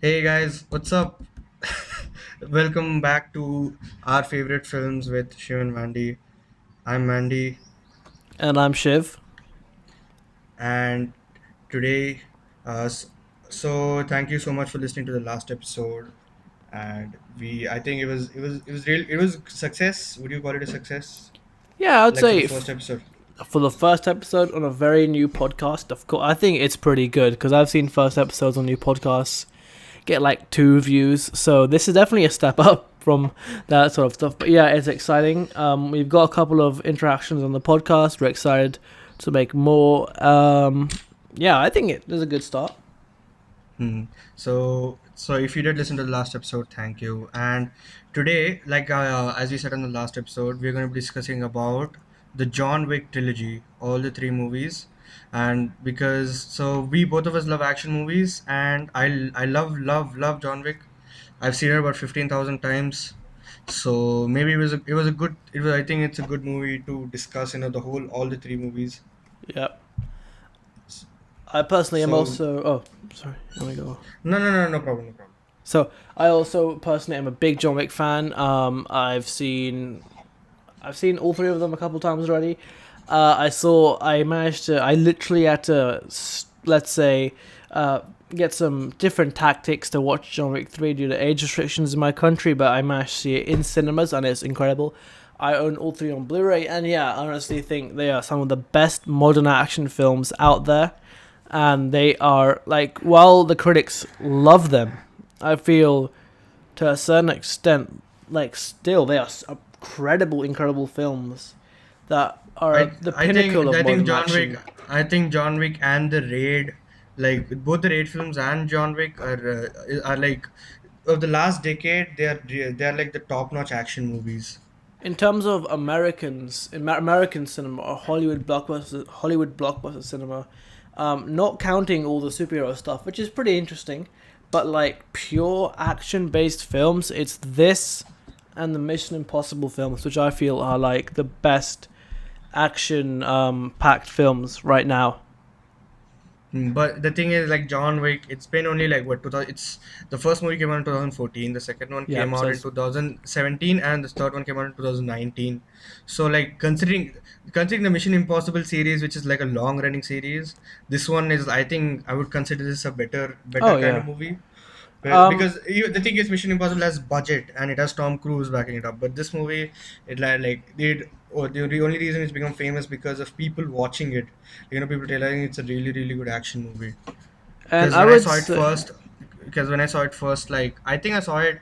Hey guys, what's up? Welcome back to our favorite films with Shivam and Mandy. I'm Mandy, And I'm Shiv. and today, uh, s- so thank you so much for listening to the last episode. And I think it was success. Would you call it a success? Yeah, I'd Like for say the first episode. for the first episode on a very new podcast, of course, I think it's pretty good because I've seen first episodes on new podcasts get like 2 views. So this is definitely a step up from that sort of stuff. But yeah, it's exciting. We've got a couple of interactions on the podcast. We're excited to make more. Yeah, I think it is a good start. Hmm. So if you did listen to the last episode, thank you. And today, as we said in the last episode, we're going to be discussing about the John Wick trilogy, all the three movies. And because we both of us love action movies, and I love John Wick. I've seen it about 15,000 times. So maybe it was a good it was I think it's a good movie to discuss, the whole all the three movies. Yeah, I personally am So also. Oh, sorry. Let me go. no problem, no problem. So I also personally am a big John Wick fan. I've seen all three of them a couple times already. I literally had to, let's say, uh, get some different tactics to watch John Wick 3 due to age restrictions in my country, but I managed to see it in cinemas and it's incredible. I own all three on Blu ray, and yeah, I honestly think they are some of the best modern action films out there. And they are, like, while the critics love them, I feel to a certain extent, like, still, they are incredible films that are the pinnacle of I think modern John Wick action. John Wick and the Raid, like both the Raid films and John Wick are like of the last decade. They are like the top notch action movies. In terms of American cinema or Hollywood blockbuster cinema, not counting all the superhero stuff, which is pretty interesting, but like pure action-based films, it's this and the Mission Impossible films, which I feel are like the best action packed films right now. But the thing is, like John Wick, it's been only like what 2000. It's the first movie came out in 2014. The second one Yeah, came out in says 2017, and the third one came out in 2019. So like considering the Mission Impossible series, which is like a long running series, this one is I think I would consider this a better oh kind yeah. of movie. Um, Because the thing is, Mission Impossible has budget and it has Tom Cruise backing it up. But this movie, it the only reason it's become famous because of people watching it. People telling it's a really good action movie. and Because I when I would saw it say, first, like I think I saw it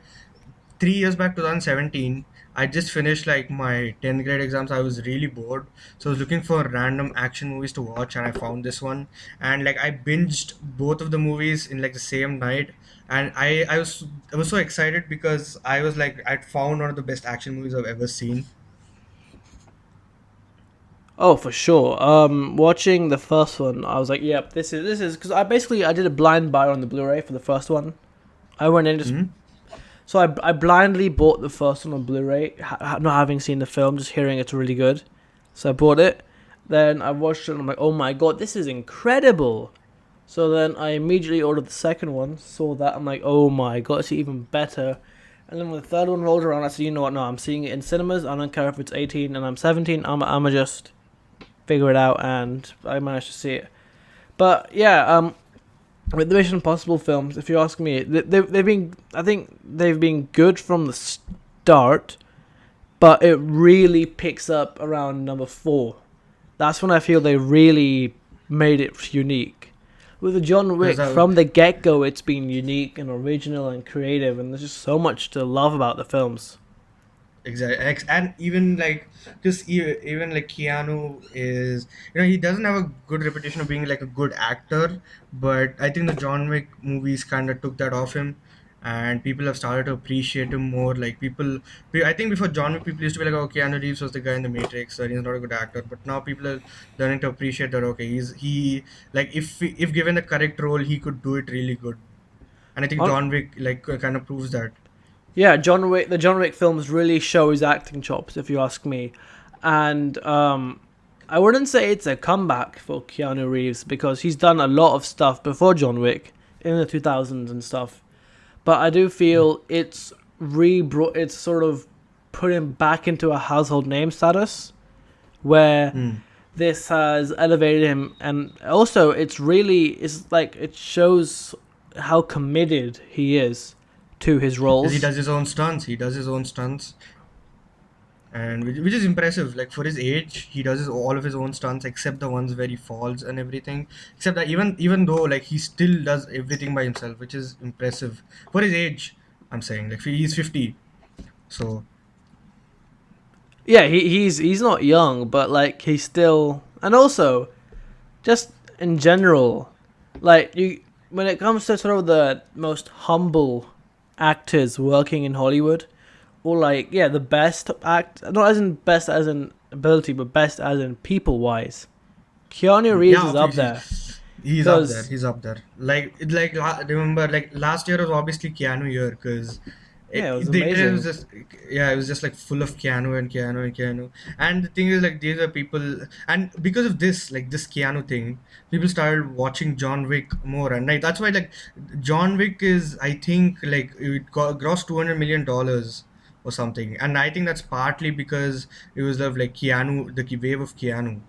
3 years back, 2017. I just finished like my 10th grade exams. I was really bored, so I was looking for random action movies to watch, and I found this one. And like I binged both of the movies in like the same night, and I was so excited because I was like I'd found one of the best action movies I've ever seen. oh, for sure. Watching the first one, I was like, "Yep, this is," because I did a blind buy on the Blu-ray for the first one. I went in just Hmm. so I blindly bought the first one on Blu-ray, not having seen the film, just hearing it's really good. So I bought it. Then I watched it and I'm like, "Oh my god, this is incredible!" So then I immediately ordered the second one. Saw that, I'm like, "Oh my god, it's even better." And then when the third one rolled around, I said, "You know what? No, I'm seeing it in cinemas. I don't care if it's 18 and I'm 17. I'ma just figure it out," and I managed to see it. But yeah, with the Mission Impossible films, if you ask me, they've been, I think they've been good from the start, but it really picks up around number 4. That's when I feel they really made it unique. With the John Because Wick, from the get go, it's been unique and original and creative, and there's just so much to love about the films. Exactly, and even like even like Keanu is, he doesn't have a good reputation of being like a good actor, but I think the John Wick movies kind of took that off him, and people have started to appreciate him more. Like I think before John Wick, people used to be like, "Oh, Keanu Reeves was the guy in the Matrix, and he's not a good actor," but now people are learning to appreciate that. Okay, he like if given the correct role, he could do it really good, and I think On John Wick like kind of proves that. Yeah, the John Wick films really show his acting chops, if you ask me. And I wouldn't say it's a comeback for Keanu Reeves because he's done a lot of stuff before John Wick in the 2000s and stuff. but I do feel it's sort of put him back into a household name status where Hmm. this has elevated him, and also it's like it shows how committed he is to his Because he roles. does his own stunts. He does his own stunts, and which is impressive. Like for his age, he does all of his own stunts except the ones where he falls and everything. Except that even though like he still does everything by himself, which is impressive for his age. I'm saying like he's 50, so Yeah, he's not young, but like he's still, and also just in general, like you when it comes to sort of the most humble actors working in Hollywood, or like yeah, the best act, not as in best as in ability, but best as in people wise. Keanu yeah, Reeves is up obviously there he's up there. because He's up there. Remember like last year was obviously Keanu year because yeah, it was the internet was amazing. just yeah, it was just like full of Keanu and Keanu and Keanu. And the thing is like these are people, and because of this like this Keanu thing, people started watching John Wick more, and like that's why like John Wick is I think like it grossed $200 million or something, and I think that's partly because it was of like Keanu, the wave of Keanu.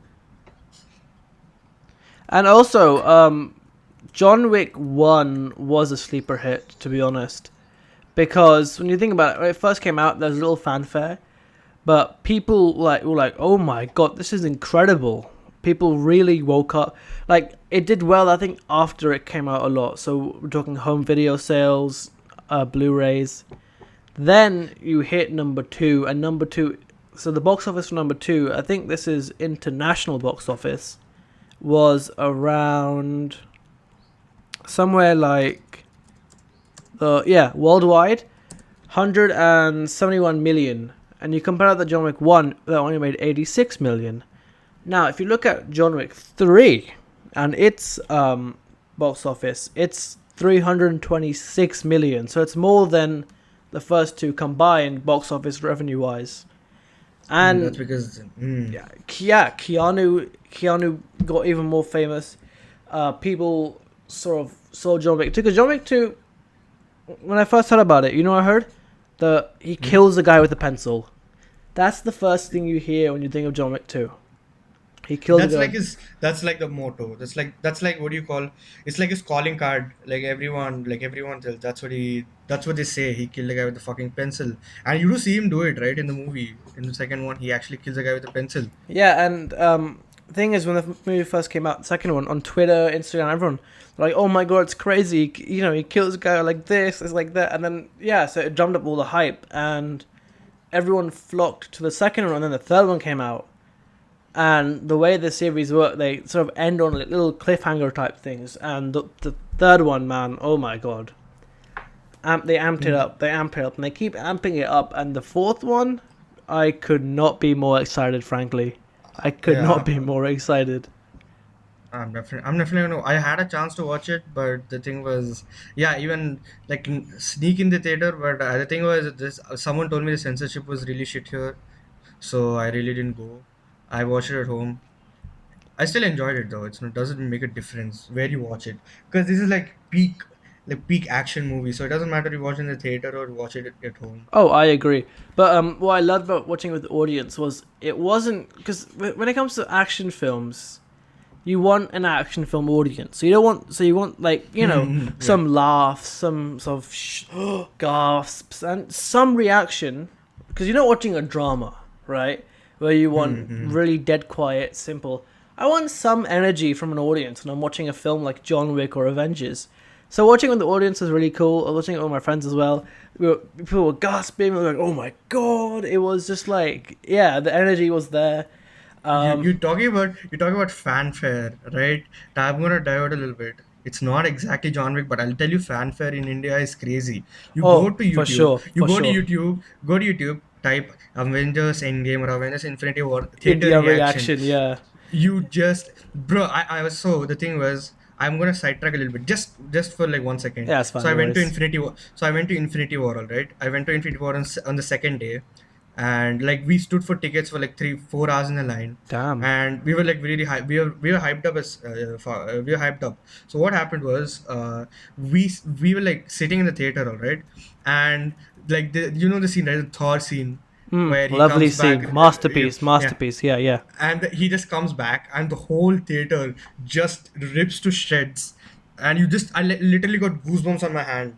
And also, John Wick 1 was a sleeper hit, to be honest. Because when you think about it, when it first came out, there was a little fanfare. But people were like, oh my god, this is incredible. People really woke up. Like, it did well, I think, after it came out a lot. So we're talking home video sales, Blu-rays. Then you hit number two, and number two... So the box office for number two, I think this is international box office, was around somewhere like worldwide 171 million, and you compare that to John Wick 1 that only made 86 million. Now if you look at John Wick 3 and its box office, it's 326 million, so it's more than the first two combined box office revenue wise. That's And because Keanu got even more famous. People sort of saw John Wick 2 because John Wick 2, when I first heard about it, you know what I heard? He kills the guy with a pencil. That's the first thing you hear when you think of John Wick 2. He killed the that's guy. like his that's like the motto. That's like what do you call, it's like his calling card. Like everyone tells that's what they say. He killed the guy with the fucking pencil. And you do see him do it, right? In the movie. In the second one, he actually kills the guy with a pencil. Yeah, and the thing is, when the movie first came out, the second one, on Twitter, Instagram, everyone, like, oh my god, it's crazy. You know, he kills a guy like this, it's like that. And then, yeah, so it drummed up all the hype, and everyone flocked to the second one, and then the third one came out. And the way the series work, they sort of end on like little cliffhanger type things. And the third one, man, oh my god. They amped it Mm. up, and they keep amping it up. And the fourth one, I could not be more excited, frankly. I could not Yeah, be more excited. I'm definitely gonna. I had a chance to watch it, but the thing was, yeah, even like sneak in the theater. But the thing was, this someone told me the censorship was really shit here, so I really didn't go. I watched it at home. I still enjoyed it though. It doesn't make a difference where you watch it because this is like peak action movie. So it doesn't matter if you watch it in the theater or watch it at home. Oh, I agree. But what I loved about watching with the audience was it wasn't because when it comes to action films, you want an action film audience. So you want like Yeah. some laughs, some sort of gasps, and some reaction because you're not watching a drama, right? Where you want Mm-hmm. really dead quiet, simple. I want some energy from an audience when I'm watching a film like John Wick or Avengers. So watching with the audience was really cool. I was watching it with my friends as well. People were gasping. We were like, "Oh my god!" It was just like, yeah, the energy was there. You Um, you talking about fanfare, right? Now I'm gonna divert a little bit. It's not exactly John Wick, but I'll tell you, fanfare in India is crazy. You go oh, to for YouTube, sure, you for go to sure. YouTube, go to YouTube, type Avengers Endgame or Avengers Infinity War theater India reaction. reaction, yeah, You just, bro, I was so the thing was, I'm gonna sidetrack a little bit, just for like 1 second. yeah, it's fine, So I no went to worries. Infinity War. So I went to Infinity War, all right. I went to Infinity War on the second day. and like we stood for tickets for like 3 4 hours in a line, Damn. and we were like really high. We were hyped up we were hyped up. So what happened was, we were like sitting in the theater, all right, and like the scene, right, the Thor scene where he Lovely comes back, scene. Masterpiece. yeah, Masterpiece. Yeah, yeah. and he just comes back and the whole theater just rips to shreds, and literally got goosebumps on my hand.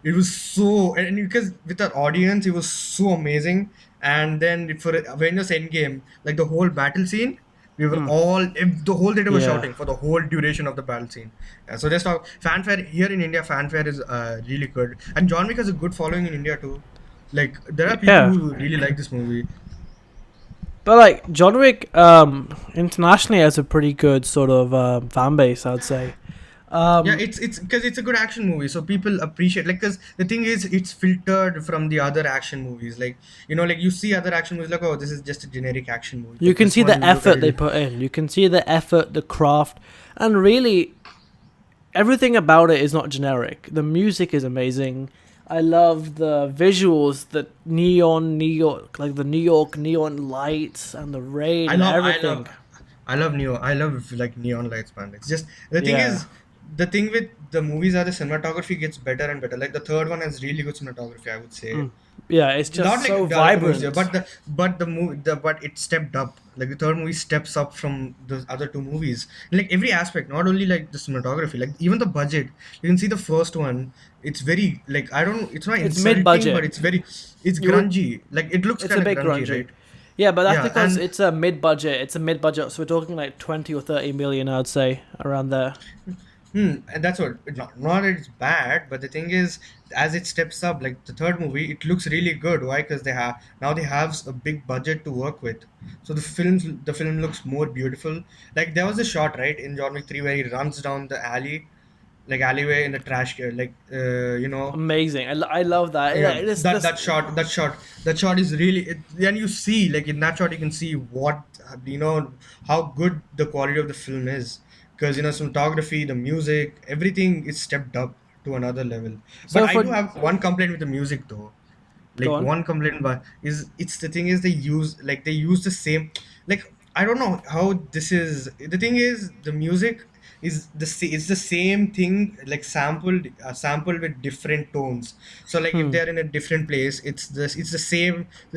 It was so, and because with the audience it was so amazing. And then for Avengers Endgame, like the whole battle scene, we were the whole theater was Yeah. shouting for the whole duration of the battle scene. So just talk fanfare here in India. Fanfare is really good, and John Wick has a good following in India too. Like there are people Yeah. who really like this movie. But like John Wick, internationally has a pretty good sort of fan base, I'd say. Yeah, Um, it's because it's a good action movie, so people appreciate, like, because the thing is it's filtered from the other action movies. Like, like you see other action movies, like, oh, this is just a generic action movie, you but can this see one the you look at effort it, they put in. You can see the effort, the craft, and really everything about it is not generic. The music is amazing. I love the visuals, the neon, like the New York neon lights and the rain I and love I everything. love I love like neon lights, man. It's just the thing Yeah, is, the thing with the movies are the cinematography gets better and better. Like the third one has really good cinematography, I would say. yeah, it's just Not so like the other two movies, yeah, vibrant. but it stepped up. Like the third movie steps up from the other two movies, like every aspect, not only like the cinematography, like even the budget. You can see the first one, it's very, like, I don't, it's not It's insulting, but mid-budget. it's You would, grungy, like it looks it's kind a of bit grungy, grungy. right? Yeah, but that's Yeah, because and it's a mid-budget. It's a mid-budget, so we're talking like 20 or 30 million, I'd say, around there. and that's what, not that it's bad, but the thing is, as it steps up, like the third movie, it looks really good. Why? Because they have a big budget to work with, so the film looks more beautiful. Like there was a shot, right, in John Wick 3 where he runs down the alleyway in the trash can, like, Amazing. I love that. yeah, This that this that shot is really then you see, like, in that shot you can see what, how good the quality of the film is, because cinematography, the music, everything is stepped up to another level. But so I for do have one complaint with the music though. go Like on. one complaint but is it's the thing is they use the same, like, I don't know how this is, the thing is the music is it's the same thing, like sampled with different tones. So like if they're in a different place, it's the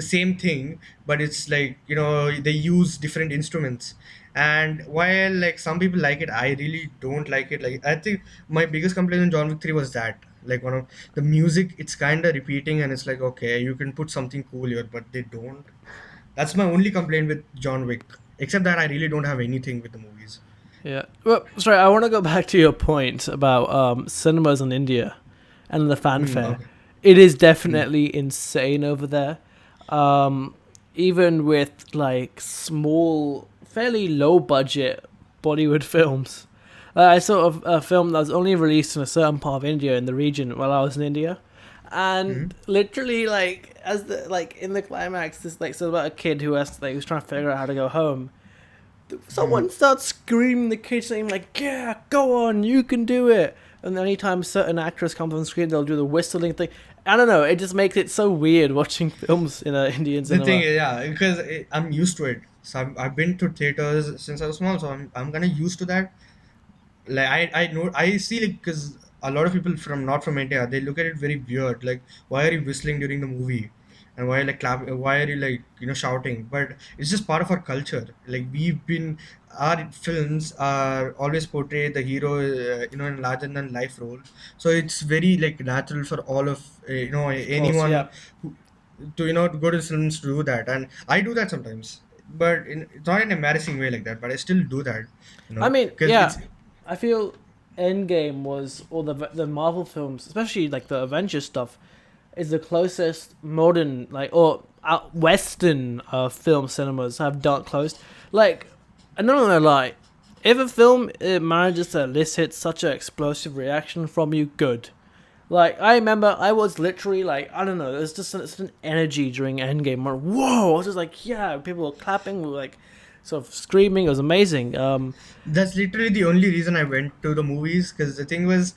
same thing, but it's like, they use different instruments. And while like some people like it, I really don't like it. Like I think my biggest complaint in John Wick 3 was that, like, one of the music, it's kind of repeating, and it's like, okay, you can put something cool here, but they don't. That's my only complaint with John Wick. Except that I really don't have anything with the movies. Yeah. Well, sorry, I want to go back to your point about cinemas in India and the fanfare. Okay. It is Hmm. definitely insane over there. Um, Even with like small, fairly low budget Bollywood films. I saw a film that was only released in a certain part of India in the region while I was in India, Hmm. and literally like as the like in the climax, this like so about a kid who has like who's trying to figure out how to go home. Hmm. Someone starts screaming the kid's name like, "Yeah, go on, you can do it!" And anytime certain actors come on screen, they'll do the whistling thing. I don't know. It just makes it so weird watching films in a Indian The thing cinema. is, yeah, because I'm used to it. So I've been to theaters since I was small, so I'm kind of used to that. Like I know, I see, like, because a lot of people from not from India, they look at it very weird. Like, why are you whistling during the movie, and why, like, why are you, like, shouting? But it's just part of our culture. Like, our films are always portray the hero, in a larger than life role. So it's very, like, natural for all of, Of course, anyone yeah. who, to, to go to films to do that. And I do that sometimes, but it's not in an embarrassing way like that, but I still do that, I mean, because yeah. it's. I feel Endgame was, or the Marvel films, especially like the Avengers stuff, is the closest modern like or Western film cinemas have done closed. Like, I'm not gonna lie, if a film manages to elicit such an explosive reaction from you, good. Like, I remember I was literally like, I don't know, there's just an energy during Endgame. Where, whoa! I was just like, yeah, people were clapping, we were like, sort of screaming. It was amazing. That's literally the only reason I went to the movies, because the thing was,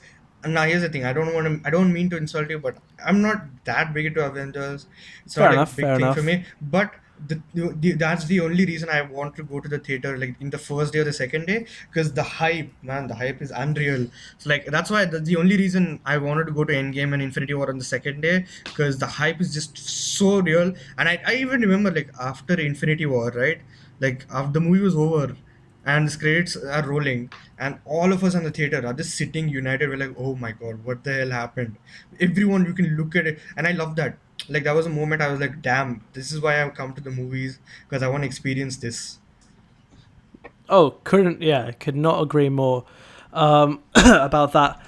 now here's the thing. I don't mean to insult you, but I'm not that big into Avengers. It's not Fair like a enough. big Fair thing for enough. me. But that's the only reason I want to go to the theater, like in the first day or the second day, because the hype, man, the hype is unreal. So like that's the only reason I wanted to go to Endgame and Infinity War on the second day, because the hype is just so real. And I even remember like after Infinity War, right? Like after the movie was over and the credits are rolling, and all of us in the theater are just sitting united. We're like, oh my god, what the hell happened? Everyone, you can look at it, and I love that. Like that was a moment I was like, damn, this is why I've come to the movies, because I want to experience this. Oh, couldn't. Yeah, could not agree more about that.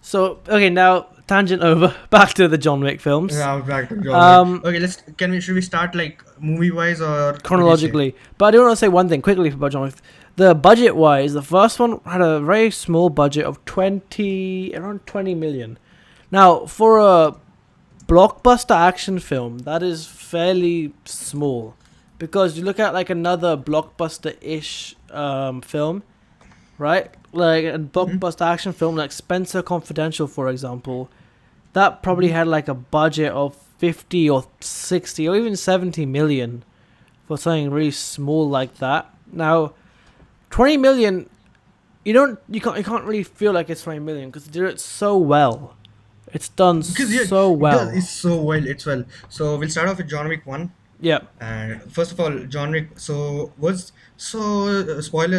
So okay, now tangent over. Back to the John Wick films. Now back to John Wick. Um, Okay, should we start like movie wise, or what do you say? chronologically. But I do want to say one thing quickly about John Wick. The budget wise, the first one had a very small budget of around 20 million. Now, for a blockbuster action film, that is fairly small, because you look at like another blockbuster ish film, right? Like a Hmm. blockbuster action film like Spencer Confidential, for example, that probably had like a budget of 50 or 60 or even 70 million for something really small like that. Now, 20 million, you can't really feel like it's 20 million because they do it so well. It's done Because yeah, so it does. well. It's so well. It's well. So we'll start off with John Wick 1. Yeah. And first of all, John Wick. Spoilers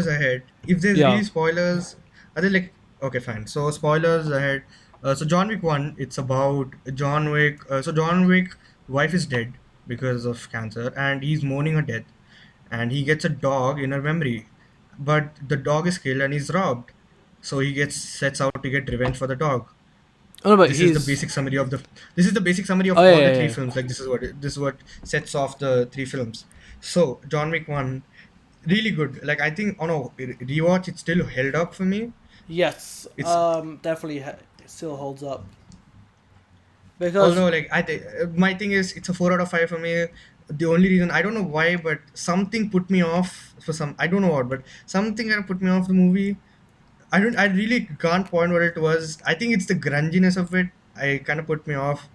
ahead. If there's Yeah. really spoilers, are they like okay, fine. So spoilers ahead. So John Wick 1. It's about John Wick. John Wick wife is dead because of cancer, and he's mourning her death. And he gets a dog in her memory, but the dog is killed and he's robbed. So he gets sets out to get revenge for the dog. Oh no, but this is the he's. basic summary of the this is the basic summary of Oh all the yeah, three yeah, films. Like this is what sets off the three films. So John Wick 1, really good. Like I think on a rewatch it still held up for me. yes. It's Definitely it still holds up because although like I think my thing is it's a 4 out of 5 for me. The only reason I don't know why, but something put me off for some, I don't know what, but something kind of put me off the movie. I really can't point what it was. I think it's the grunginess of it. I kind of put me off.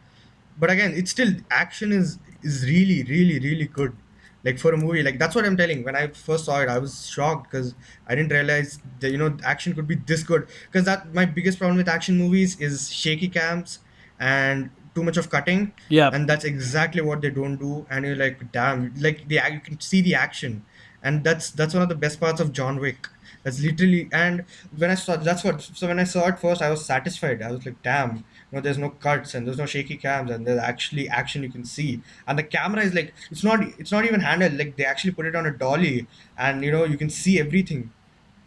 But again, it's still action is really really good. Like for a movie, like that's what I'm telling. When I first saw it, I was shocked because I didn't realize that action could be this good. Because that my biggest problem with action movies is shaky cams and too much of cutting, yeah. and that's exactly what they don't do. And you're like, damn, like you can see the action, and that's one of the best parts of John Wick. That's literally, and when I saw that's what so when I saw it first, I was satisfied. I was like, damn, there's no cuts and there's no shaky cams, and there's actually action you can see. And the camera is like it's not even handheld. Like they actually put it on a dolly, and you can see everything,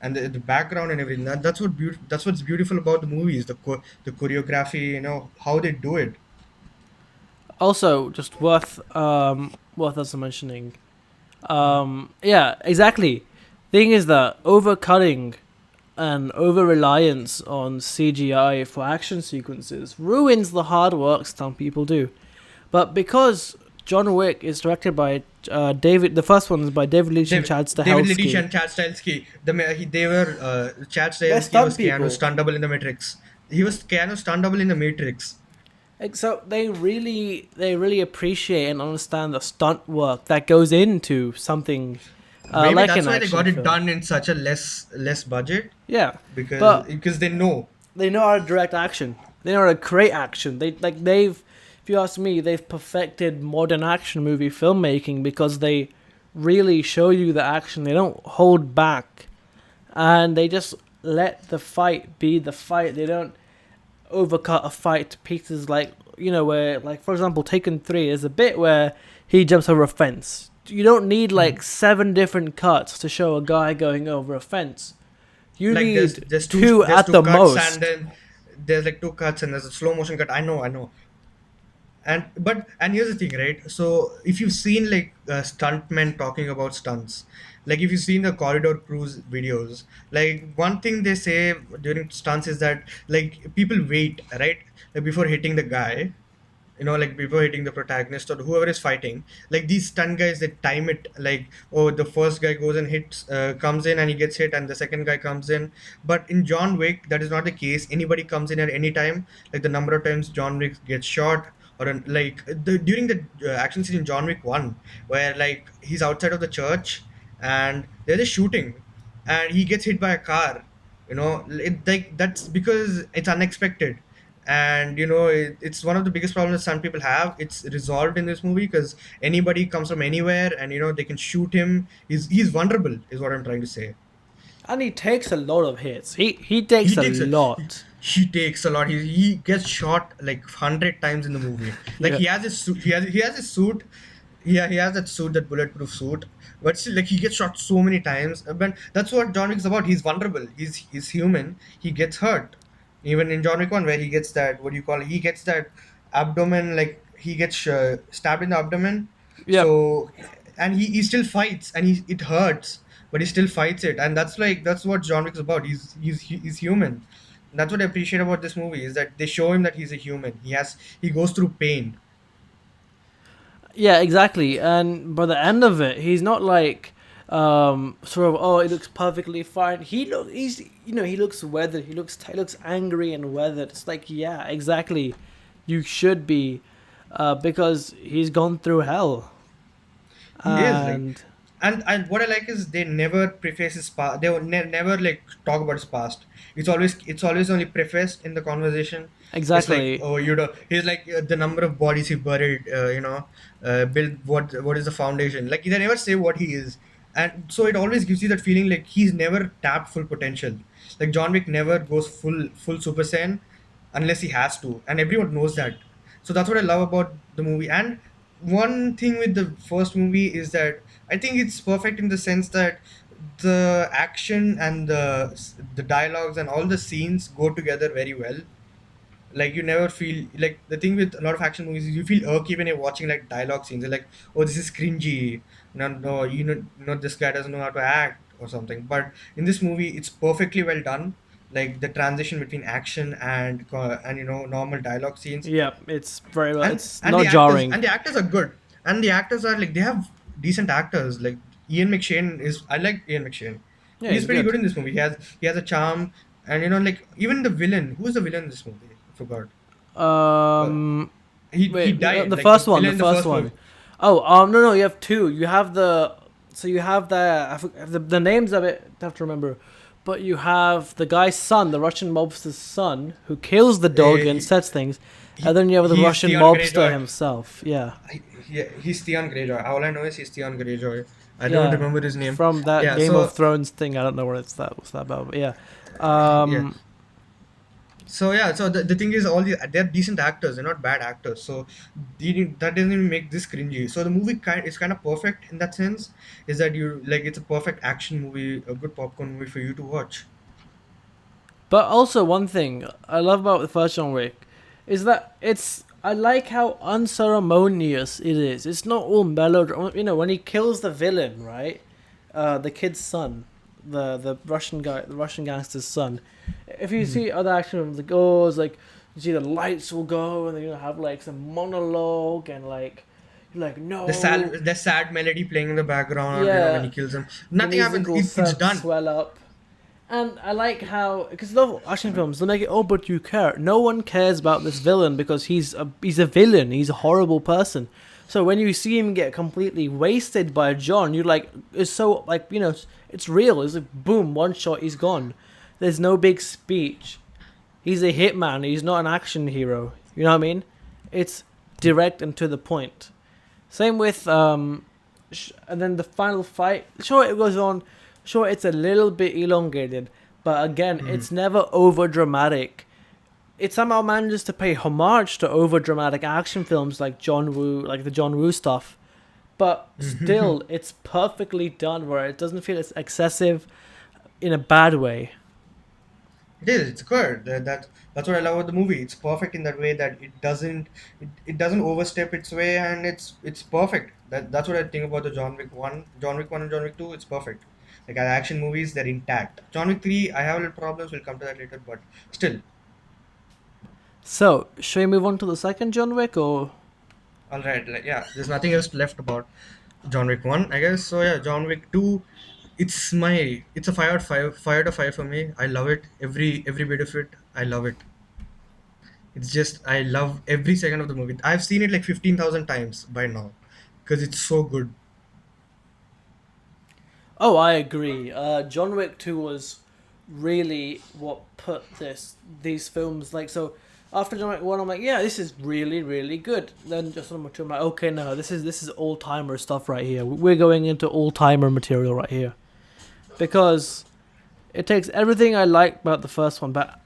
and the background and everything. That's what's beautiful about the movies. The choreography, how they do it. Also, just worth us mentioning. Yeah, exactly. Thing is that overcutting and over reliance on CGI for action sequences ruins the hard work some people do. But because John Wick is directed by David, the first one is by David Leitch and Chad David Letitia Stahelski. and Chad Stahelski. They were Chad They're Stahelski was stunt Keanu's people. stunt double in the Matrix. He was Keanu's stunt double in the Matrix. Like, so they really appreciate and understand the stunt work that goes into something Maybe like that's an why they action got it film. done in such a less budget, Yeah, because but because they know. they know how to direct action. They know how to create action. If you ask me, they've perfected modern action movie filmmaking because they really show you the action. They don't hold back, and they just let the fight be the fight. They don't overcut a fight to pieces like where, like, for example, Taken 3 is a bit where he jumps over a fence. You don't need like 7 different cuts to show a guy going over a fence. You Like need there's two two there's at two the cuts, and most. then there's like two cuts, and there's a slow motion cut. I know. And here's the thing, right? So if you've seen like stuntmen talking about stunts, like if you've seen the corridor cruise videos, like one thing they say during stunts is that like people wait, right, like before hitting the guy, like before hitting the protagonist or whoever is fighting. Like these stunt guys, they time it like, oh, the first guy goes and hits, comes in and he gets hit, and the second guy comes in. But in John Wick, that is not the case. Anybody comes in at any time. Like the number of times John Wick gets shot, or like during the action scene in John Wick 1, where like he's outside of the church and they're just shooting, and he gets hit by a car. Like that's because it's unexpected. And it's one of the biggest problems that some people have. It's resolved in this movie because anybody comes from anywhere, and they can shoot him. He's vulnerable, is what I'm trying to say. And he takes a lot of hits. He takes he a takes a he, lot. he takes a lot. He gets shot like 100 times in the movie. Like Yeah. he has his suit. He has his suit. Yeah, he has that suit, that bulletproof suit. But still, like he gets shot so many times. But that's what John Wick is about. He's vulnerable. He's human. He gets hurt. Even in John Wick 1, where he gets that, what do you call it? He gets that abdomen, like he gets stabbed in the abdomen. Yep. So, and he still fights, and it hurts, but he still fights it. And that's what John Wick is about. He's human. That's what I appreciate about this movie, is that they show him that he's a human. He goes through pain. Yeah, exactly. And by the end of it, he's not like sort of, oh, it looks perfectly fine. He looks weathered. He looks angry and weathered. It's like, yeah, exactly. You should be, because he's gone through hell. He is like, And and what I like is they never preface his past. They will never like talk about his past. It's always only prefaced in the conversation. It's like, exactly. oh, he's like, the number of bodies he buried. Build what is the foundation. Like they never say what he is, and so it always gives you that feeling like he's never tapped full potential. Like John Wick never goes full Super Saiyan unless he has to, and everyone knows that. So that's what I love about the movie. And one thing with the first movie is that I think it's perfect in the sense that the action and the dialogues and all the scenes go together very well. Like you never feel like, the thing with a lot of action movies is you feel irky when you're watching like dialogue scenes. You're like, oh, this is cringy. No, this guy doesn't know how to act or something. But in this movie, it's perfectly well done. Like the transition between action and normal dialogue scenes. Yeah, it's very well. and It's and the not actors jarring. and the actors are good. And the actors are like, they have decent actors. Like Ian McShane is I like Ian McShane. Yeah, He's he's pretty good. good in this movie. He has a charm. And like even the villain, who's the villain in this movie? I forgot. uh, Um, he Wait, died, the like the first one, villain the in the first first one. movie. Oh, no, no, you have two. You have you have the names of it. I have to remember, but you have the guy's son, the Russian mobster's son, who kills the dog and he, sets things, and he then you have the he's Russian Theon mobster Greyjoy. himself. Yeah, He's Theon Greyjoy. All I know is he's Theon Greyjoy. I don't yeah, remember his name. from that Yeah, Game of so Thrones thing. I don't know what what's that about, but yeah, yeah. um, So the thing is, they're decent actors. They're not bad actors. So that doesn't even make this cringy. So the movie is kind of perfect in that sense. Is that you like, it's a perfect action movie, a good popcorn movie for you to watch. But also one thing I love about the first John Wick is that I like how unceremonious it is. It's not all melodrama. When he kills the villain, right? The kid's son, the Russian guy, the Russian gangster's son. If you Mhm. see other action films, like, oh, it's like you see the lights will go and then have like some monologue and like you're like, no, The sad melody playing in the background. When yeah, he kills him, the nothing music happens. will It's done. swell up. And I like how, because a lot of action films, they make it, oh, but you care. No one cares about this villain because he's a villain. He's a horrible person. So when you see him get completely wasted by John, you're like, it's so, like, it's real. It's like, boom, one shot, he's gone. There's no big speech. He's a hitman. He's not an action hero. You know what I mean? It's direct and to the point. Same with and then the final fight. Sure, it goes on. Sure, it's a little bit elongated, but again, Mhm. it's never over dramatic. It somehow manages to pay homage to over dramatic action films like John Woo, like the John Woo stuff. But still, it's perfectly done where it doesn't feel it's excessive in a bad way. It is. It's good. That's what I love about the movie. It's perfect in that way that it doesn't overstep its way, and it's perfect. That's what I think about the John Wick 1 and John Wick 2. It's perfect. Like our action movies, they're intact. John Wick 3, I have a little problems. We'll come to that later, but still. So, shall we move on to the second John Wick, or All right, like, yeah, there's nothing else left about John Wick 1, I guess. So yeah, John Wick 2, it's a 5 out of 5, 5 out of 5 for me. I love it. Every bit of it. I love it. It's just I love every second of the movie. I've seen it like 15,000 times by now because it's so good. oh, I agree. John Wick 2 was really what put these films like so. After John Wick 1, I'm like, yeah, this is really, really good. Then just number 2, I'm like, okay, no, this is all timer stuff right here. We're going into all timer material right here because it takes everything I liked about the first one, but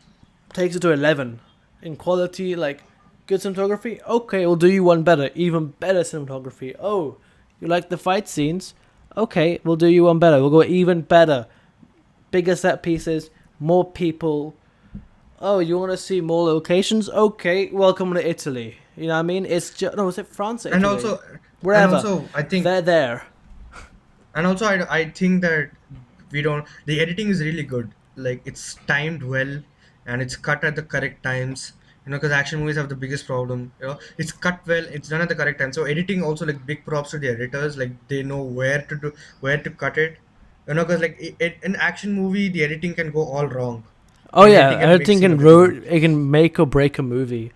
takes it to 11 in quality. Like good cinematography, okay, we'll do you one better, even better cinematography. Oh, you like the fight scenes? Okay, we'll do you one better. We'll go even better, bigger set pieces, more people. Oh, you want to see more locations? Okay, welcome to Italy. You know what I mean? It's just no, is it France or And Italy? also, and Wherever. also, I think They're there. I think that we don't the editing is really good, like it's timed well and it's cut at the correct times, because action movies have the biggest problem, it's cut well, it's done at the correct time. So editing also, like, big props to the editors, like they know where to cut it, because like in action movie the editing can go all wrong Oh and yeah, editing can editing mix can everything. it can make or break a movie.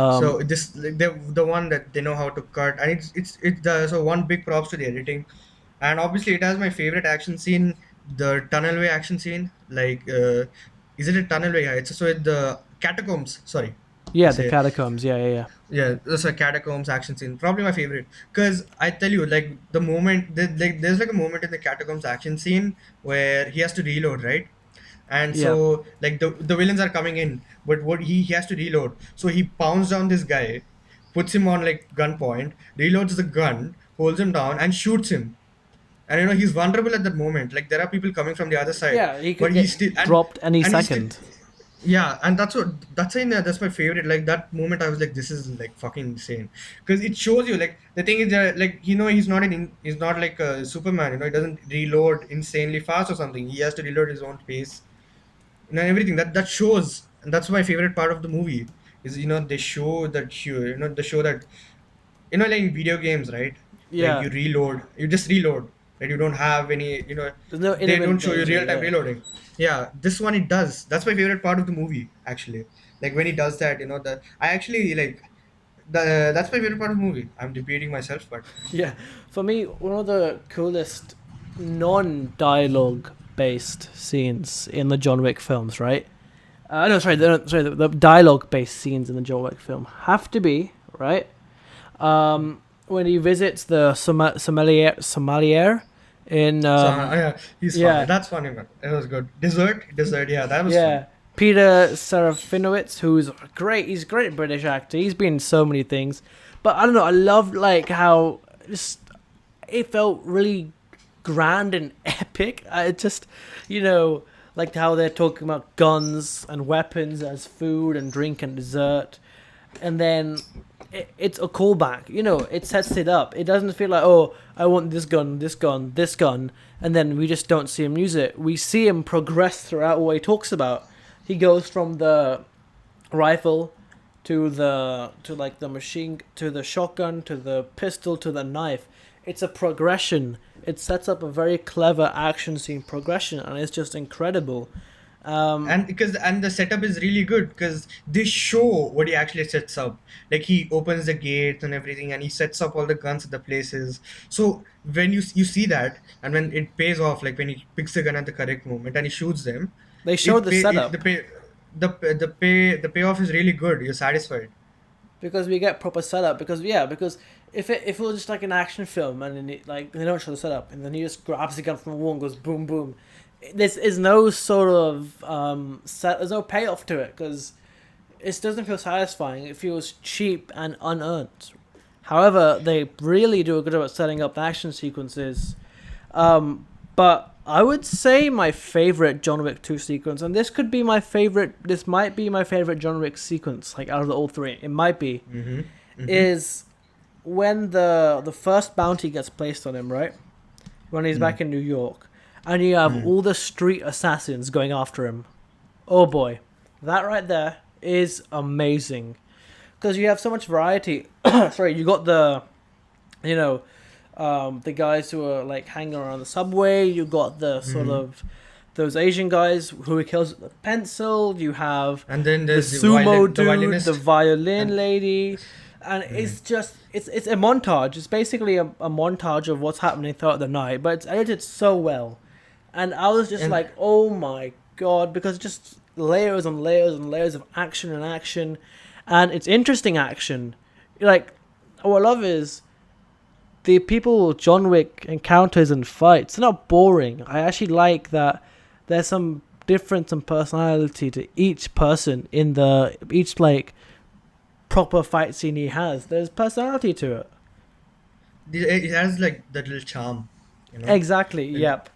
So Um, this, like, the one that they know how to cut, and it's the so one big props to the editing. And obviously it has my favorite action scene, the tunnelway action scene. Like, is it a tunnelway? Yeah, it's so the catacombs, sorry, I yeah, the say. catacombs. Yeah, yeah, yeah. Yeah, that's a catacombs action scene, probably my favorite, because I tell you, like, the moment there's like a moment in the catacombs action scene where he has to reload, right? And Yeah. so, like, the villains are coming in, but what he has to reload, so he pounds down this guy, puts him on like gunpoint, reloads the gun, holds him down and shoots him. And he's vulnerable at that moment, like there are people coming from the other side, Yeah, he but could he's get still, dropped any and he's still, second. yeah. And that's my favorite, like that moment. I was like, this is like fucking insane, because it shows you, like, the thing is that, like, he's not like a Superman, he doesn't reload insanely fast or something. He has to reload his own pace, everything that shows. And that's my favorite part of the movie, is they show that they show that, like in video games, right? Like, Yeah, you just reload, right? You don't have any, there's no they don't imminent show you danger. real time Yeah, reloading. Yeah, this one it does. That's my favorite part of the movie, actually. Like, when he does that, that I actually like that's my favorite part of the movie. I'm repeating myself, but yeah. For me, one of the coolest non-dialogue based scenes in the John Wick films, right? No, sorry, the dialogue based scenes in the John Wick film have to be right. When he visits the sommelier in so yeah, he's funny. yeah, That's funny, man. It was good. Dessert. Yeah, that was fun. yeah. Peter Serafinowicz, who's great. He's a great British actor. He's been in so many things. But I don't know. I loved like how just it felt really grand and epic. It just, like how they're talking about guns and weapons as food and drink and dessert, and then it's a callback. It sets it up. It doesn't feel like, oh, I want this gun, this gun, this gun, and then we just don't see him use it. We see him progress throughout what he talks about. He goes from the rifle to like the machine to the shotgun to the pistol to the knife. It's a progression. It sets up a very clever action scene progression, and it's just incredible. Um, And the setup is really good, because they show what he actually sets up. Like, he opens the gates and everything, and he sets up all the guns at the places. So when you see that, and when it pays off, like when he picks the gun at the correct moment and he shoots them, they showed the the setup pay the payoff is really good. You're satisfied. because we get proper setup. Because if it was just like an action film and then like they don't show the setup and then he just grabs the gun from the wall and goes boom boom, there's no sort of there's no payoff to it because it doesn't feel satisfying. It feels cheap and unearned. However, they really do a good job at setting up the action sequences. But I would say my favorite John Wick 2 sequence, and this might be my favorite John Wick sequence, like out of the all three, it might be, Mm-hmm. Mm-hmm. is when the first bounty gets placed on him, right? When he's back in New York, and you have all the street assassins going after him. Oh boy, that right there is amazing because you have so much variety. Sorry, you got you know, the guys who are like hanging around the subway. You got the sort Hmm. of those Asian guys who he kills with a pencil. You have And then the there's sumo the dude, the violinist, violin and lady, and mhm. it's just it's a montage. It's basically a montage of what's happening throughout the night, but it's edited so well. And I was just And like, oh my god, because just layers and layers and layers of action and action, and it's interesting action. Like, what I love is the people John Wick encounters and fights. They're not boring. I actually like that there's some difference and personality to each person in the each like proper fight scene he has. There's personality to it. it has like that little charm, you know. Exactly. Like, Yep.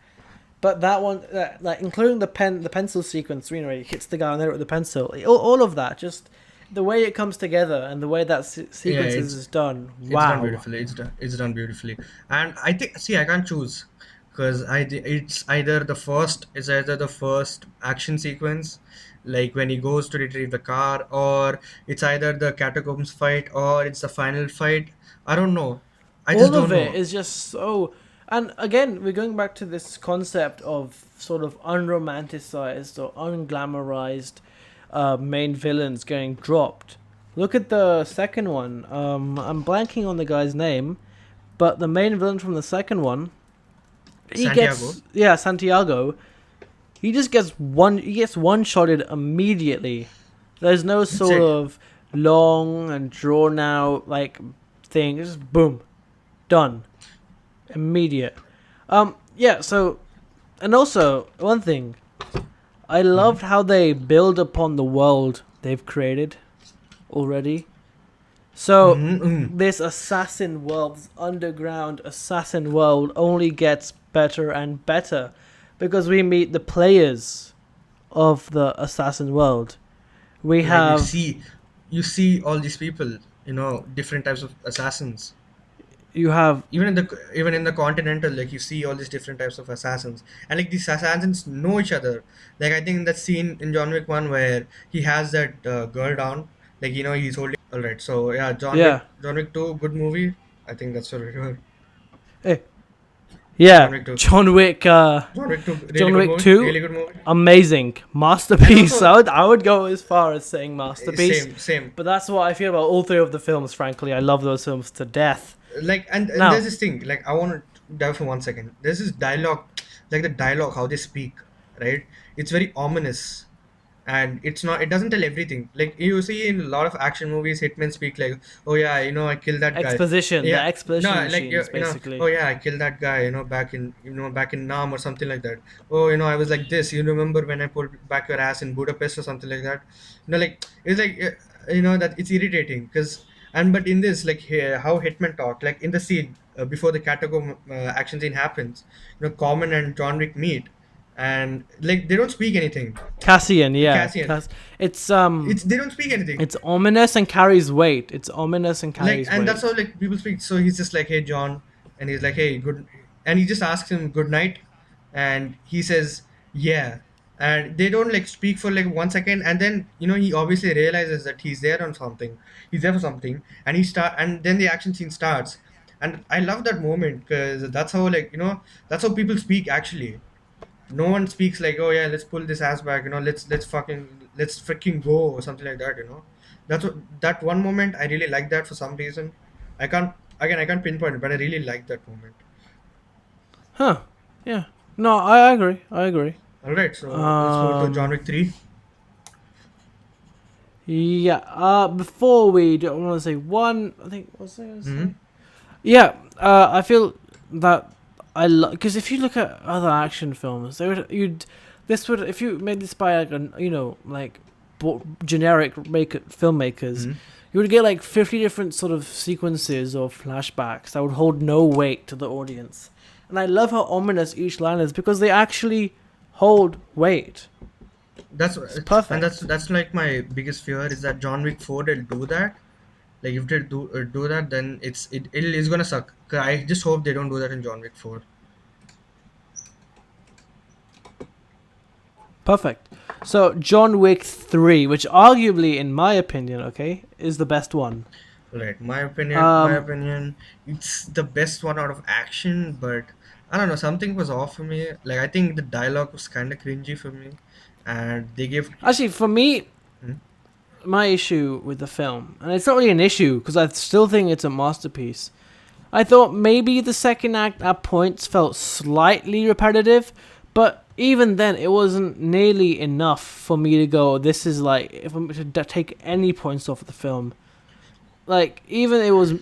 But that one, like including the pencil sequence, you know, he hits the guy on the head with the pencil. All of that, just the way it comes together and the way that yeah, sequences is done. it's done Wow. beautifully. It's done beautifully. And I think, see, I can't choose because it's either the first action sequence, like when he goes to retrieve the car, or it's either the catacombs fight, or it's the final fight. I don't know. I just All of don't it know. is just so. And again, we're going back to this concept of sort of unromanticized or unglamorized main villains getting dropped. Look at the second one. I'm blanking on the guy's name, but the main villain from the second one, he Santiago. gets Santiago. He just gets one shotted immediately. There's no That's sort it. of long and drawn out like thing. It's just boom, done, immediate. Yeah. So, and also one thing, I Mhm. loved how they build upon the world they've created already. So Mhm, mhm. this assassin world, this underground assassin world, only gets better and better because we meet the players of the assassin world. We Like have you see all these people, different types of assassins. you have Even in the continental, like you see all these different types of assassins, and like these assassins know each other. Like I think that scene in John Wick 1 where he has that girl down, like he's holding. All right, so yeah, yeah. John Wick 2, good movie. I think that's what it was. Hey, John yeah, Wick 2. John Wick. John Wick 2, really John good Wick movie, Two, really good movie. amazing And masterpiece. also, I would go as far as saying masterpiece, same. but that's what I feel about all three of the films. Frankly, I love those films to death. Like, and there's Now, this thing, like I want to dive for 1 second. There's this dialogue, like the dialogue how they speak, right? It's very ominous, and it doesn't tell everything. Like you see in a lot of action movies, hitmen speak like, oh yeah, I killed that guy. exposition, the Yeah, exposition no, like machines, oh basically. yeah, I killed that guy, back in Nam or something like that. Oh, I was like this, you remember when I pulled back your ass in Budapest or something like that. Like it's like, that it's irritating because. And but in this, like here, how hitmen talk, like in the scene before the catacomb action scene happens, Common and John Wick meet, and like they don't speak anything. Cassian, yeah, Cassian, it's they don't speak anything. it's ominous and carries weight. It's ominous and Like, carries and that's how weight. like people speak. So he's just like, hey John, and he's like, hey, good, and he just asks him good night, and he says yeah, and they don't like speak for like 1 second, and then he obviously realizes that he's there on something, he's there for something, and and then the action scene starts, and I love that moment because that's how like that's how people speak actually. No one speaks like, oh yeah, let's pull this ass back, let's freaking go or something like that. That's what, that one moment I really like that for some reason. I can't pinpoint it, but I really like that moment. Huh? Yeah. No, I agree. I agree. All right, so let's move to John Um. Wick 3. Yeah. Before we do, I want to say one. I think what was I gonna Hmm. say? Yeah. I feel that because if you look at other action films, they would you'd this would if you made this by like like generic filmmakers, Hmm. you would get like 50 different sort of sequences or flashbacks that would hold no weight to the audience. And I love how ominous each line is because they actually hold weight. That's It's and perfect. that's like my biggest fear is that John Wick 4 will do that. Like if they do that, then it is gonna suck. 'Cause I just hope they don't do that in John Wick 4. Perfect. So John Wick 3, which arguably, in my opinion, okay, is the best one. Right, my Um, opinion, it's the best one out of action, but I don't know, something was off for me. Like I think the dialogue was kind of cringy for me, and they gave. Actually, for me, Hmm? my issue with the film, and it's not really an issue because I still think it's a masterpiece. I thought maybe the second act at points felt slightly repetitive, but even then, it wasn't nearly enough for me to go, this is like, if I'm to take any points off of the film. Like, even it was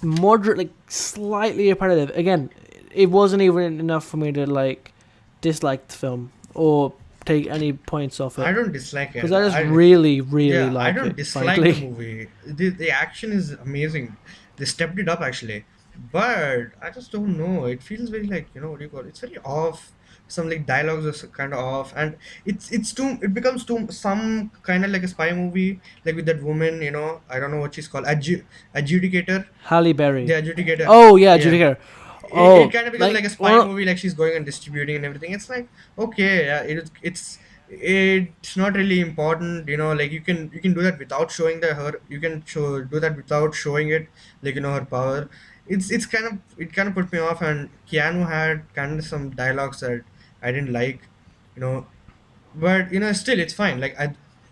moderate, like, slightly repetitive. Again, it wasn't even enough for me to, like, dislike the film or take any points off I it. don't dislike Because it. I just really, really Yeah, I like don't it, dislike the frankly. movie. The action is amazing. They stepped it up actually, but I just don't know. It feels very like, what do you call it? It's very off. Some like dialogues are kind of off, and it's too. It becomes too some kind of like a spy movie, like with that woman. I don't know what she's called. Adjudicator. Halle The Berry. adjudicator. Oh, yeah, Yeah, Judicature. it Oh, kind of becomes like, like a spy well, movie, like she's going and distributing and everything. It's like, okay, yeah, it's not really important, like you can do that without showing the her you can do that without showing it, like her power. It kind of put me off, and Keanu had kind of some dialogues that I didn't like, you know but still it's fine. Like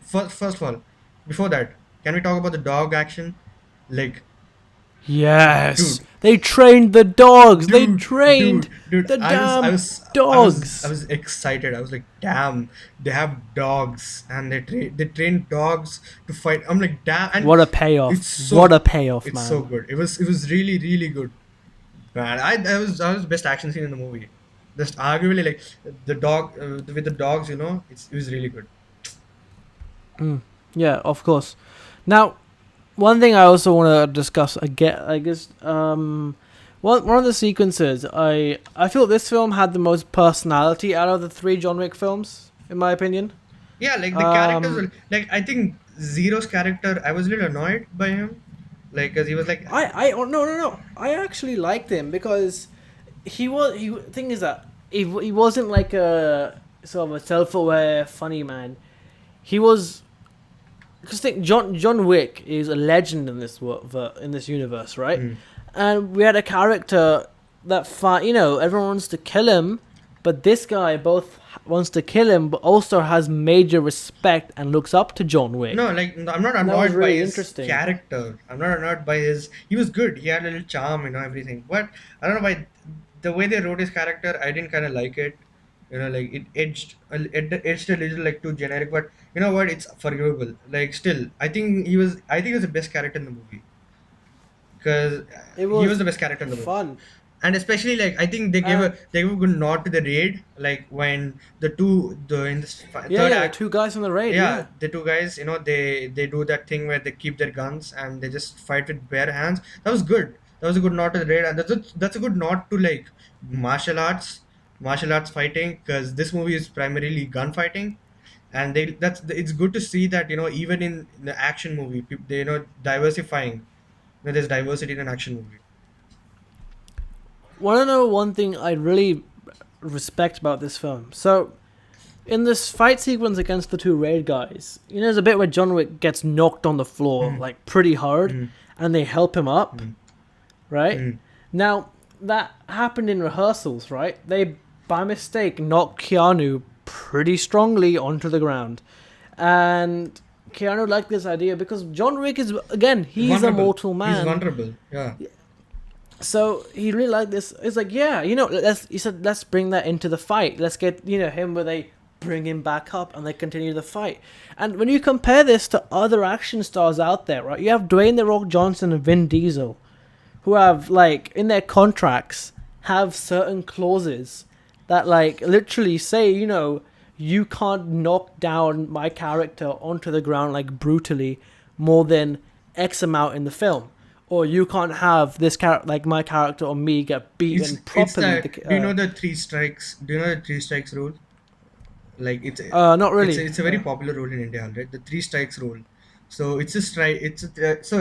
first of all, before that, can we talk about the dog action? Like, yes. dude, They trained the dogs. They dude trained dude the I was i damn was i was i dogs. was excited. I was like, damn, they have dogs, and they train dogs to fight. I'm like, damn. And What a payoff. it's What so a payoff, it's so man. good. It was really, really good, man. That was the best action scene in the movie. Just arguably, like, the dog, with the dogs, it was really good. Yeah, of course. Now, one thing I also want to discuss again, I guess, one of the sequences, I feel this film had the most personality out of the three John Wick films, in my opinion. Yeah, like the characters Um, were like, I think Zero's character, I was a little annoyed by him, like, because he was like, oh, no, no, no. I actually liked him because thing is that he wasn't like a sort of a self-aware funny man. He was, because think John Wick is a legend in in this universe, right? mm, And we had a character that everyone wants to kill him, but this guy both wants to kill him, but also has major respect and looks up to John no, Wick, like, no, I'm not and that was annoyed by really his interesting. character. I'm not annoyed by his. He was good. He had a little charm, everything. But I don't know why the way they wrote his character. I didn't kind of like it. Like it edged a little like too generic. But you know what? It's forgivable. Like, still, I think he was the best character in the movie, because It he was was the best character in the movie. fun. And especially, like, I think they gave a And they gave a good nod to the raid, like when the in this yeah, third yeah, the act. two guys on the raid, Yeah, yeah. the two guys, they do that thing where they keep their guns and they just fight with bare hands. That was good. That was a good nod to the raid, and that's a good nod to, like, martial arts fighting, because this movie is primarily gunfighting. And it's good to see that, even in the action movie, they, diversifying. There's diversity in an action movie. Want to know one thing I really respect about this film? So, in this fight sequence against the two raid guys, there's a bit where John Wick gets knocked on the floor, Mm, like, pretty hard, mm, and they help him up, mm, right? mm. Now, that happened in rehearsals, right? They, by mistake, knocked Keanu pretty strongly onto the ground. And Keanu liked this idea because John Wick is, again, he's a Vulnerable. mortal He's man. vulnerable. Yeah. So he really liked this. It's like, yeah, he said, let's bring that into the fight. Let's get, him where they bring him back up and they continue the fight. And when you compare this to other action stars out there, right? You have Dwayne The Rock Johnson and Vin Diesel, who have, like, in their contracts, have certain clauses that, like, literally say, you can't knock down my character onto the ground, like, brutally more than X amount in the film. Or you can't have this character, like my character or me, get beaten It's properly. the Do you know the three strikes? Do you know the three strikes rule? Like, it's Not it's really. it's a very popular rule in India, right? The three strikes rule. So it's just right. So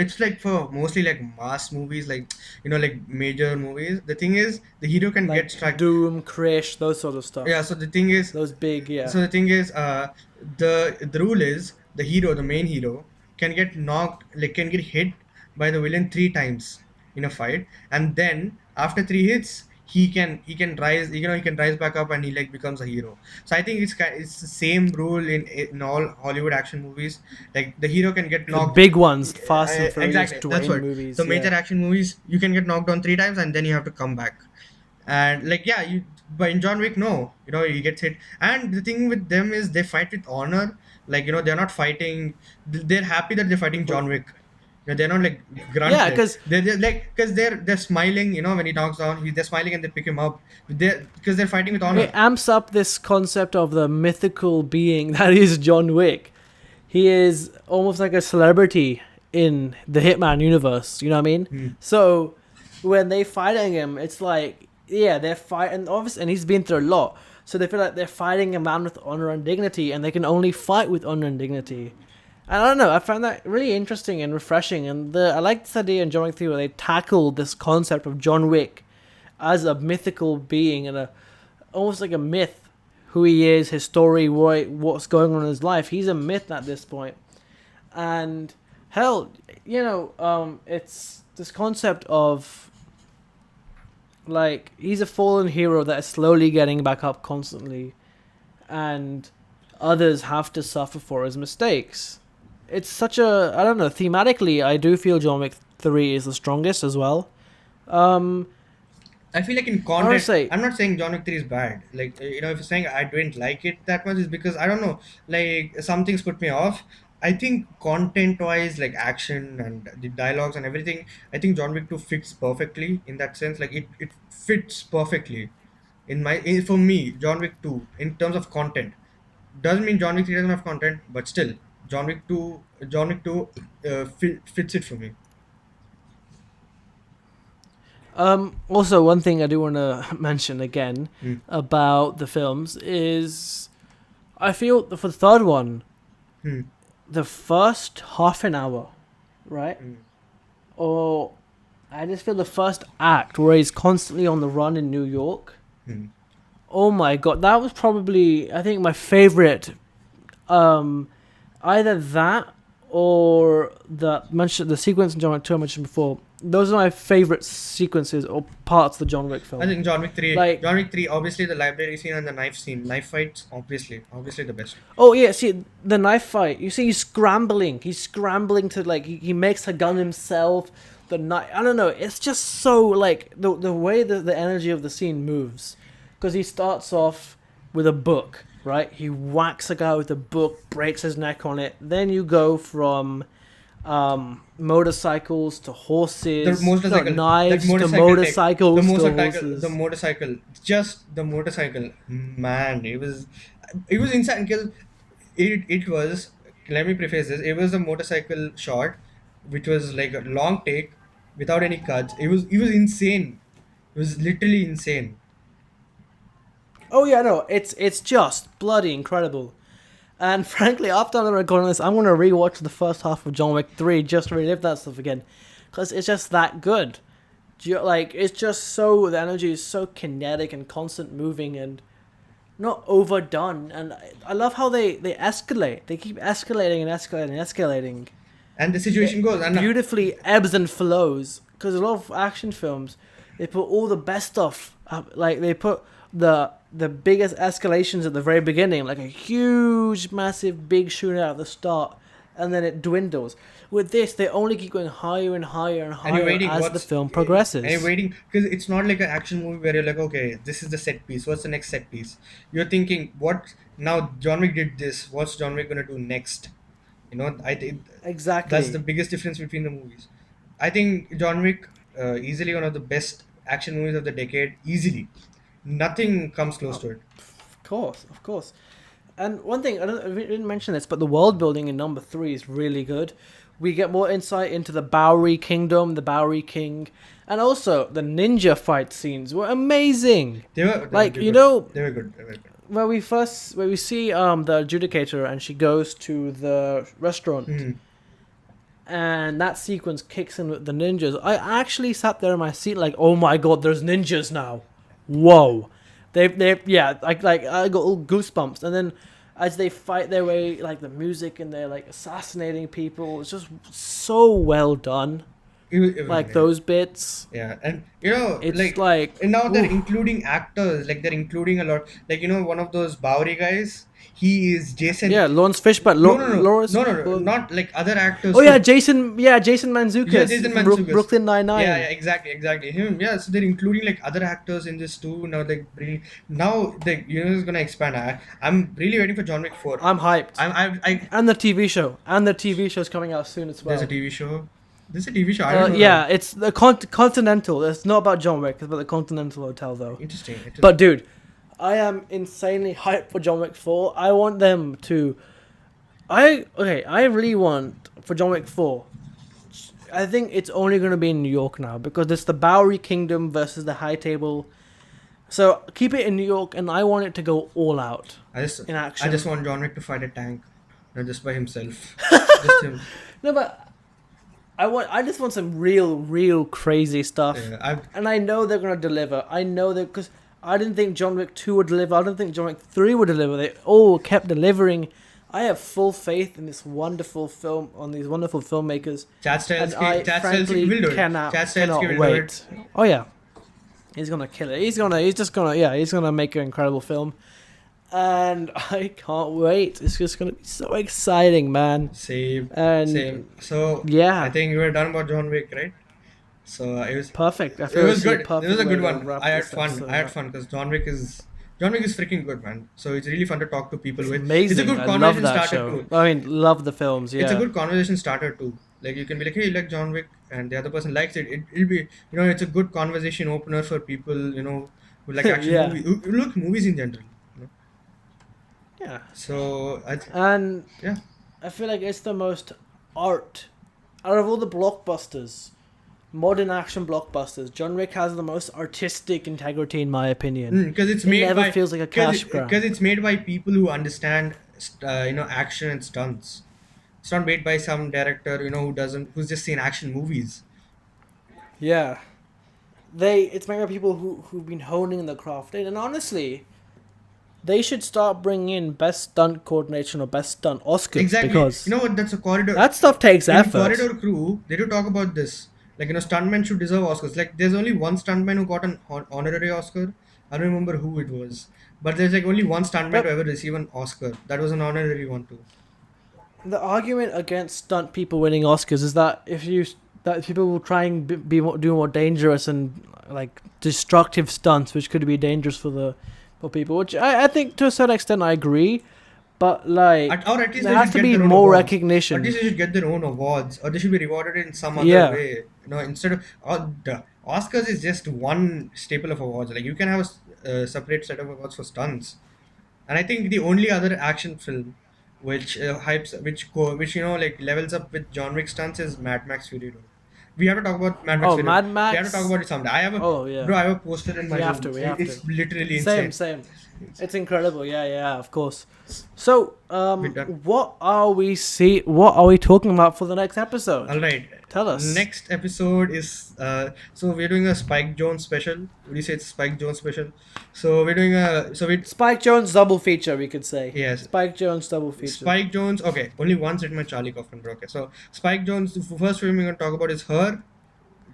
it's like for mostly like mass movies, like like major movies. The thing is, the hero can get Like struck. Doom, Krish, those sort of Yeah. stuff. So the thing is, Those big, yeah. the rule is the hero, the main hero, can get knocked, like can get hit by the villain three times in a fight, and then after three hits, he can rise. He can rise back up, and he like becomes a hero. So I think it's the same rule in all Hollywood action movies. Like the hero can get The knocked. big ones, Fast and Furious, Exactly. That's Dwayne what the movies, major yeah. action movies. You can get knocked down three times, and then you have to come back. And like yeah, but in John Wick, no, he gets hit. And the thing with them is they fight with honor. Like they're not fighting. They're happy that they're fighting John Wick. They're not like Yeah, grunted. because They're just, like, because they're smiling. When he knocks down, they're smiling and they pick him up. Because they're fighting with it honor. amps up this concept of the mythical being that is John Wick. He is almost like a celebrity in the Hitman universe. You know what I mean? Hmm. So when they fighting him, it's like yeah, they're fighting. Obviously, and he's been through a lot, so they feel like they're fighting a man with honor and dignity, and they can only fight with honor and dignity. And I don't know, I found that really interesting and refreshing, and I like this idea in John Wick 3 where they tackled this concept of John Wick as a mythical being and a almost like a myth. Who he is, his story, what's going on in his life. He's a myth at this point. And hell, it's this concept of like he's a fallen hero that is slowly getting back up constantly, and others have to suffer for his mistakes. It's such a I don't know. Thematically, I do feel John Wick 3 is the strongest as well. Um, I feel like in I want to content, say I'm not saying John Wick 3 is bad. Like, if you're saying I didn't like it that much, is because I don't know, like, some things put me off. I think content wise, like action and the dialogues and everything, I think John Wick 2 fits perfectly in that sense. Like, it fits perfectly for me, John Wick 2, in terms of content. Doesn't mean John Wick 3 doesn't have content, but still, John Wick 2 fits it for me. Also, one thing I do want to mention again Mm, about the films is I feel for the third one, mm, the first half an hour, right? mm, Or I just feel the first act where he's constantly on the run in New York. mm. Oh my god, that was probably I think my favorite. Um, Either that or the sequence in John Wick 2 I mentioned before. Those are my favorite sequences or parts of the John Wick I film. think Like John Wick 3, obviously the library scene and the knife scene, knife fights, obviously the best. oh yeah, see the knife fight. You see, he's scrambling. He's scrambling to like he makes a gun himself. The knife. I don't know. It's just so like the way the energy of the scene moves, because he starts off with a book, right? He whacks a guy with a book, breaks his neck on it. Then you go from motorcycles to The horses, no, motorcycle, that knives to motorcycle take, motorcycles to horses. just the motorcycle, man, it was insane because it was. Let me preface this. It was a motorcycle shot, which was like a long take, without any cuts. It was insane. It was literally insane. Oh yeah, no, it's just bloody incredible. And frankly, after I'm recording this, I'm gonna rewatch the first half of John Wick 3 just to relive that stuff again, because it's just that good. Like it's just so the energy is so kinetic and constant moving and not overdone. And I love how they escalate. They keep escalating and escalating and escalating. And the situation It goes, and beautifully ebbs and flows, because a lot of action films they put all the best stuff up, like they put the biggest escalations at the very beginning, like a huge massive big shootout at the start, and then it dwindles. With this they only keep going higher and higher and and you're higher waiting as the what's film and you're progresses. waiting because it's not like an action movie where you're like, okay, this is the set piece, what's the next set piece. You're thinking, what now? John Wick did this, what's John Wick gonna do next? I think that's the Exactly. biggest difference between the movies. I think John Wick, easily one of the best action movies of the decade, easily. Nothing comes close to it. Of course, of course. And one thing I didn't mention this, but the world building in number 3 is really good. We get more insight into the Bowery Kingdom, the Bowery King, and also the ninja fight scenes were amazing. They were Like good. you know, They were good. They were good. where we see the adjudicator and she goes to the restaurant, Hmm. and that sequence kicks in with the ninjas. I actually sat there in my seat like, oh my god, there's ninjas now. Whoa. They yeah, like I got all goosebumps. And then as they fight their way, like the music and they're like assassinating people, it's just so well done. It was Like great. those bits. Yeah, and It's like, like, and now they're oof. including actors, like they're including a lot, like one of those Bowery guys. He is Jason. Yeah, Lawrence Fishburne, No, no, no, Lawrence. no, no, no, not like other Oh actors yeah, too. Jason. Yeah, Jason Yeah, Jason Mantzoukas from Mantzoukas. Brooklyn Nine Yeah, yeah, Nine. exactly, exactly. Him. Yeah, so they're including like other actors in this too. Now, like bringing now the universe is gonna expand. I'm really waiting for John Wick 4. I'm hyped. I And the TV show. And the TV show's coming out soon as There's a well. TV show. There's a TV show. I don't know that. Yeah, it's the Continental. It's not about John Wick. It's about the Continental Hotel, though. Interesting. Interesting. But dude, I am insanely hyped for John Wick 4. I want them to. I really want for John Wick 4. I think it's only going to be in New York now because it's the Bowery Kingdom versus the High Table. So keep it in New York, and I want it to go all out I just in I action. just want John Wick to fight a tank, not just by himself. Just him. No, but I just want some real crazy stuff. Yeah, I And I know they're gonna deliver. I know that because I didn't think John Wick 2 would deliver. I didn't think John Wick 3 would deliver. They all kept delivering. I have full faith in this wonderful film, on these wonderful filmmakers, Chad and Stahelski, I Chad frankly Stahelski will do it. cannot Chad Stahelski will do wait. it. Oh yeah, he's gonna kill it. He's gonna make an incredible film, and I can't wait. It's just gonna be so exciting, man. Same, And same. So yeah, I think we were done about John Wick, right? So perfect. I it feel was this is a good. It perfect was a way good to one. wrap I had this fun. episode I had up. fun because John Wick is freaking good, man. So it's really fun to talk to people It's with. It's a amazing. good I love conversation that starter show. too. I mean, love the films. It's a Yeah. good conversation starter too. Like you can be like, hey, you like John Wick, and the other person likes it. It'll be, it's a good conversation opener for people, who like action Yeah. who look movies in general. You know? Yeah. So And yeah, I feel like it's the most art out of all the blockbusters, modern action blockbusters. John Wick has the most artistic integrity, in my opinion. because it's It made never by feels like a cash grab. because it's made by people who understand, action and stunts. It's not made by some director, who's just seen action movies. Yeah. It's made by people who've been honing the craft in, and honestly, they should start bringing in best stunt coordination or best stunt Oscars Exactly. because You know what? That's a corridor. that stuff takes In effort. Corridor Crew, they do talk about this. Like, stuntmen should deserve Oscars. Like, there's only one stuntman who got an honorary Oscar. I don't remember who it was. But there's like only one stuntman But to ever receive an Oscar. That was an honorary one too. the argument against stunt people winning Oscars is that that people will try and do more dangerous and like destructive stunts, which could be dangerous for people. Which I think to a certain extent I agree, but like Or at least there they has should to get be their own more awards. At recognition. least they should get their own awards, or they should be rewarded in some other Yeah. way. Instead of the Oscars is just one staple of awards. Like you can have a separate set of awards for stunts. And I think the only other action film which like levels up with John Wick stunts is Mad Max Fury Road. We have to talk about Mad Max Oh, Fury Road. Mad We have to talk Max. about it someday. Oh yeah. I have a poster in my We have room. to. We have It's to. literally Same, insane. same. It's incredible. Yeah, of course. So, We're done. what are we talking about for the next episode? All right. Tell us. Next episode is so we're doing a Spike Jonze special. Would you say it's Spike Jonze special? So we're doing a so we Spike Jonze double feature, we could say. yes. Spike Jonze double feature. Spike Jonze. Okay, only once written by Charlie Kaufman. Bro. Okay, so Spike Jonze. The first film we're gonna talk about is Her,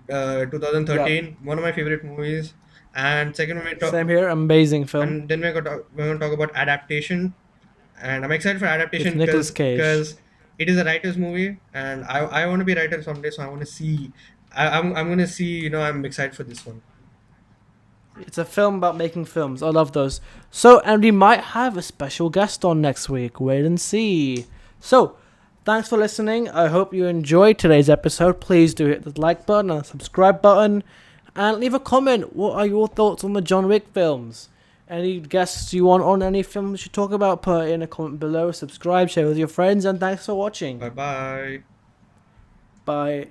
2013. One of my favorite movies. And second one we talk, Same here. Amazing film. and then we're gonna talk about Adaptation. And I'm excited for Adaptation With Nicolas Cage. because it is a writer's movie, and I want to be a writer someday. So I want to see. I'm gonna see. I'm excited for this one. It's a film about making films. I love those. So, and we might have a special guest on next week. Wait and see. So, thanks for listening. I hope you enjoyed today's episode. Please do hit the like button and subscribe button. And leave a comment. What are your thoughts on the John Wick films? Any guests you want on any film we should talk about? Put in a comment below. Subscribe, share with your friends. And thanks for watching. Bye bye. Bye.